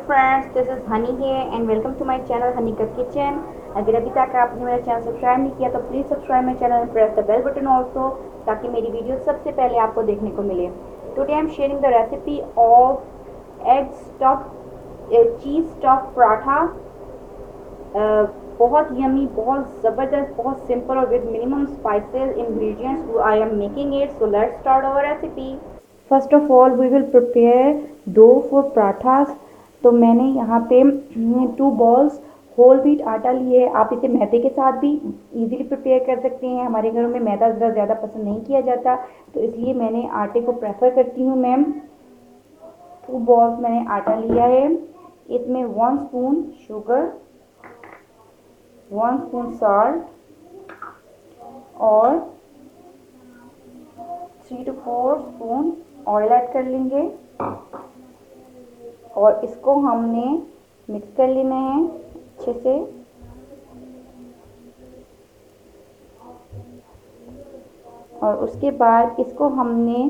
Friends, this is Honey here and welcome to my channel Honey का kitchen. अगर अभी तक आपने मेरा चैनल सब्सक्राइब नहीं किया तो please subscribe my channel and press the bell button also, ताकि मेरी वीडियो सबसे पहले आपको देखने को मिले। Today I am sharing the recipe of egg stuff cheese stuff paratha. बहुत यमी, बहुत ज़बरदस्त, बहुत सिंपल और with minimum spices ingredients I am making it. So let's start our recipe. First of all we will prepare dough for parathas. तो मैंने यहाँ पे 2 balls whole wheat आटा लिए। आप इसे मैदे के साथ भी इजीली प्रिपेयर कर सकते हैं। हमारे घरों में मैदा ज़्यादा पसंद नहीं किया जाता, तो इसलिए मैंने आटे को प्रेफर करती हूँ मैम। 2 बॉल्स मैंने आटा लिया है। इसमें 1 स्पून शुगर, 1 स्पून सॉल्ट और 3 to 4 स्पून ऑयल ऐड कर लेंगे और इसको हमने मिक्स कर लेना है अच्छे से। और उसके बाद इसको हमने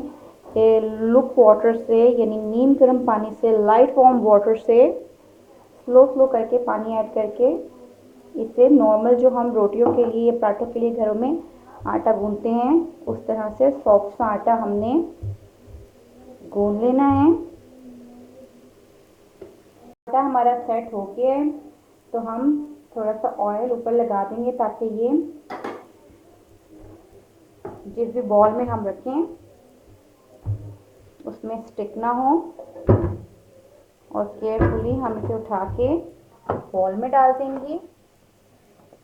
लुक वाटर से, यानी नीम गर्म पानी से, लाइट वार्म वाटर से स्लो करके पानी ऐड करके इसे नॉर्मल जो हम रोटियों के लिए या पराठों के लिए घरों में आटा गूंथते हैं उस तरह से सॉफ्ट सा आटा हमने गूंथ लेना है। आटा हमारा सेट हो गया है, तो हम थोड़ा सा ऑयल ऊपर लगा देंगे ताकि ये जिस भी बॉल में हम रखें उसमें स्टिक ना हो। और केयरफुली हम इसे उठा के बॉल में डाल देंगे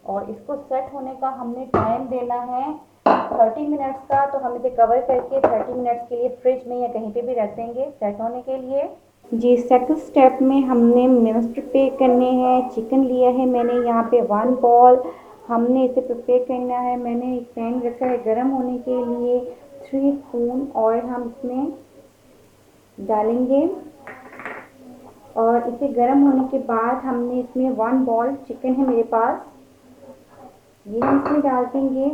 और इसको सेट होने का हमने टाइम देना है 30 मिनट्स का। तो हम इसे कवर करके 30 मिनट्स के लिए फ्रिज में या कहीं पे भी रख देंगे सेट होने के लिए। जी, सेकंड स्टेप में हमने मिन्स प्रिपेयर करने हैं। चिकन लिया है मैंने यहाँ पे 1 बॉल। हमने इसे प्रिपेयर करना है। मैंने एक पैन रखा है गर्म होने के लिए। 3 स्पून ऑयल हम इसमें डालेंगे और इसे गर्म होने के बाद हमने इसमें 1 बॉल चिकन है मेरे पास, ये हम इसमें डाल देंगे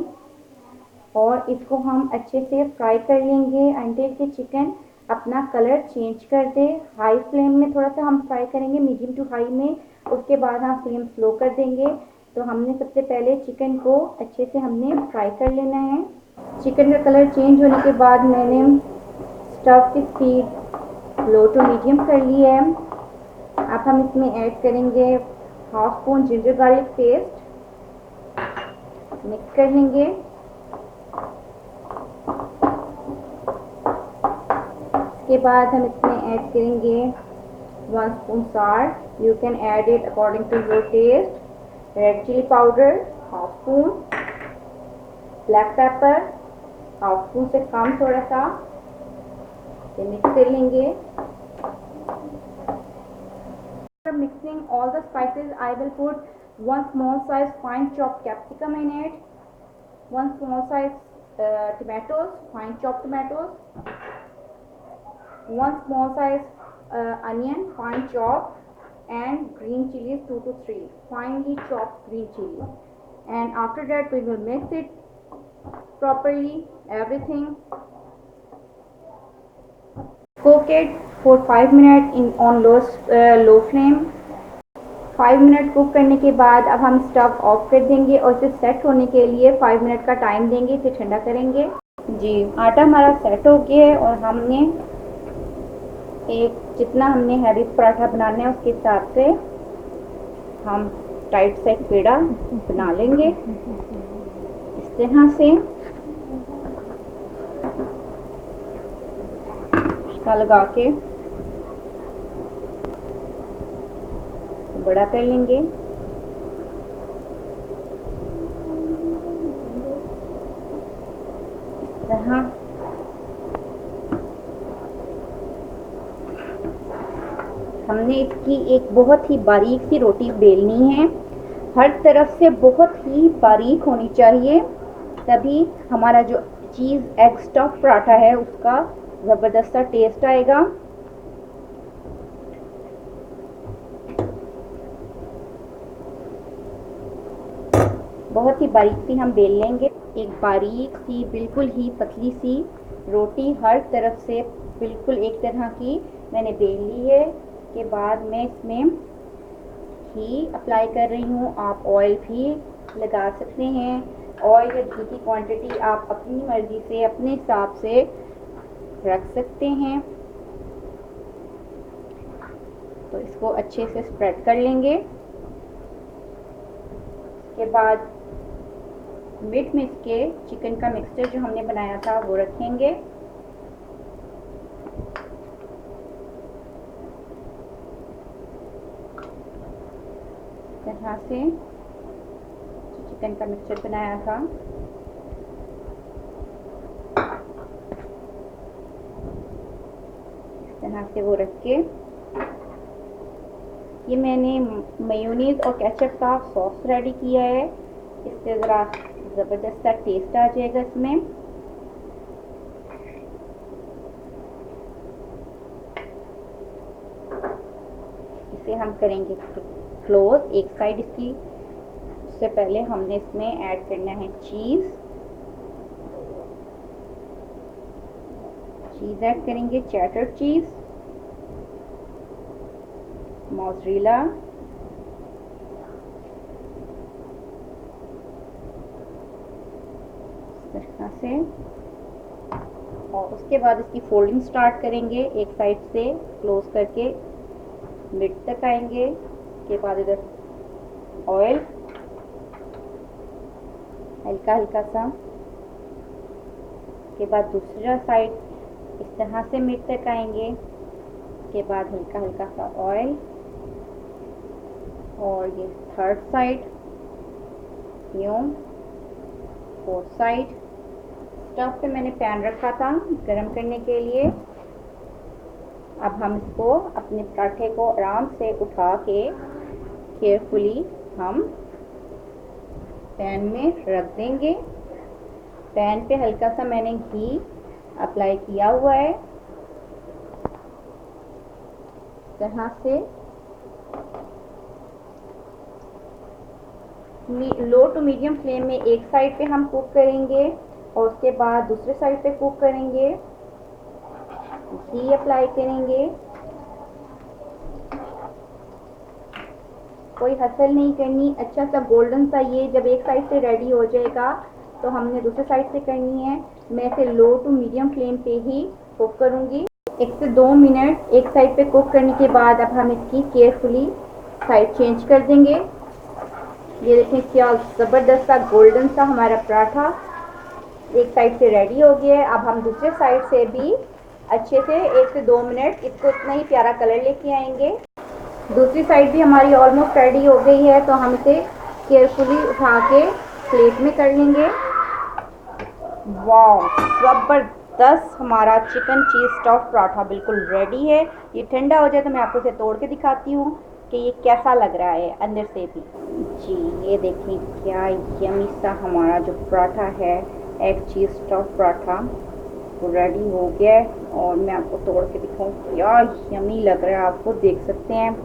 और इसको हम अच्छे से फ्राई कर लेंगे अंटिल कि चिकन अपना कलर चेंज कर दे। हाई फ्लेम में थोड़ा सा हम फ्राई करेंगे, मीडियम टू हाई में। उसके बाद हम फ्लेम स्लो कर देंगे। तो हमने सबसे पहले चिकन को अच्छे से हमने फ्राई कर लेना है। चिकन का कलर चेंज होने के बाद मैंने स्टव की स्पीड लो टू मीडियम कर ली है। अब हम इसमें ऐड करेंगे 1/2 spoon ginger garlic paste, mix कर लेंगे। इसके बाद हम इसमें ऐड करेंगे 1 spoon salt, you can add it according to your taste. Red chilli powder 1/2 spoon, black pepper 1/2 spoon से कम थोड़ा सा, ये मिक्स कर लेंगे। After mixing all the spices, I will put 1 small size fine chopped capsicum in it, 1 small size tomatoes, fine chopped tomatoes, 1 small size onion, fine chopped, and green chilies 2 to 3, finely chopped green chili. And after that we will mix it properly, everything. Cook it for 5 minutes in on low flame। 5 minute cook करने के बाद अब हम stove of कर देंगे और इसे set होने के लिए 5 मिनट का टाइम देंगे, इसे ठंडा करेंगे। जी, आटा हमारा सेट हो गया है और हमने एक जितना हमने हैवी पराठा बनाना है उसके हिसाब से हम टाइट से पेड़ा बना लेंगे इस तरह से। इसका लगा के बड़ा कर लेंगे। इस तरह हमने इसकी एक बहुत ही बारीक सी रोटी बेलनी है। हर तरफ से बहुत ही बारीक होनी चाहिए, तभी हमारा जो चीज़ एग स्टफ पराठा है उसका ज़बरदस्त सा टेस्ट आएगा। बहुत ही बारीक सी हम बेल लेंगे। एक बारीक सी बिल्कुल ही पतली सी रोटी हर तरफ से बिल्कुल एक तरह की मैंने बेल ली है। उसके बाद मैं इसमें घी अप्लाई कर रही हूँ। आप ऑयल भी लगा सकते हैं। ऑयल या घी की क्वांटिटी आप अपनी मर्ज़ी से अपने हिसाब से रख सकते हैं। तो इसको अच्छे से स्प्रेड कर लेंगे। उसके बाद मिड में इसके चिकन का मिक्सचर जो हमने बनाया था वो रखेंगे। इस तरह से चिकन का मिक्सचर बनाया था इस तरह से वो रख के, ये मैंने मेयोनीज और केचप का सॉस रेडी किया है। इससे ज़रा ज़बरदस्त सा टेस्ट आ जाएगा इसमें। इसे हम करेंगे क्लोज एक साइड इसकी। उससे पहले हमने इसमें ऐड करना है चीज़ ऐड करेंगे, चेडर चीज़, मोज़रेला, इस तरह से। और उसके बाद इसकी फोल्डिंग स्टार्ट करेंगे, एक साइड से क्लोज करके मिड तक आएंगे। उसके बाद इधर ऑयल हल्का हल्का सा, उसके बाद दूसरा साइड इस तरह से मिड तक आएंगे। उसके बाद हल्का हल्का सा ऑयल, और ये थर्ड साइड, यूं फोर्थ साइड। स्टव पे मैंने पैन रखा था गरम करने के लिए। अब हम इसको अपने पराठे को आराम से उठा के केयरफुली हम पैन में रख देंगे। पैन पे हल्का सा मैंने घी अप्लाई किया हुआ है इस तरह से। लो टू मीडियम फ्लेम में एक साइड पे हम कुक करेंगे और उसके बाद दूसरे साइड पे कुक करेंगे। घी अप्लाई करेंगे, कोई हसल नहीं करनी। अच्छा सा गोल्डन सा ये जब एक साइड से रेडी हो जाएगा तो हमने दूसरे साइड से करनी है। मैं इसे लो टू मीडियम फ्लेम पे ही कुक करूँगी। 1 से 2 मिनट एक साइड पे कुक करने के बाद अब हम इसकी केयरफुली साइड चेंज कर देंगे। ये देखें क्या ज़बरदस्त सा गोल्डन सा हमारा पराठा एक साइड से रेडी हो गया है। अब हम दूसरे साइड से भी अच्छे से 1 से 2 मिनट इसको इतना ही प्यारा कलर लेके आएंगे। दूसरी साइड भी हमारी ऑलमोस्ट रेडी हो गई है, तो हम इसे केयरफुली उठा के प्लेट में कर लेंगे। वाह, ज़बरदस्त हमारा चिकन चीज़ स्टफ़ पराठा बिल्कुल रेडी है। ये ठंडा हो जाए तो मैं आपको इसे तोड़ के दिखाती हूँ कि ये कैसा लग रहा है अंदर से भी। जी ये देखें क्या यमी सा हमारा जो पराठा है, एग चीज़ स्टफ़ पराठा, वो रेडी हो गया है। और मैं आपको तोड़ के दिखाऊँ, क्या यमी लग रहा है, आपको देख सकते हैं,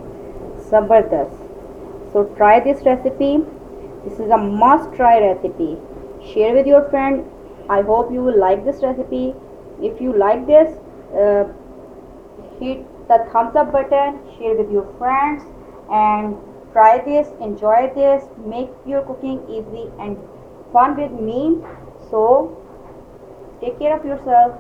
ज़बरदस्त। So try this recipe, this is a must try recipe. Share with your friend. I hope you will like this recipe. If you like this, hit the thumbs up button, share with your friends, and try this, enjoy this, make your cooking easy and fun with me. So take care of yourself.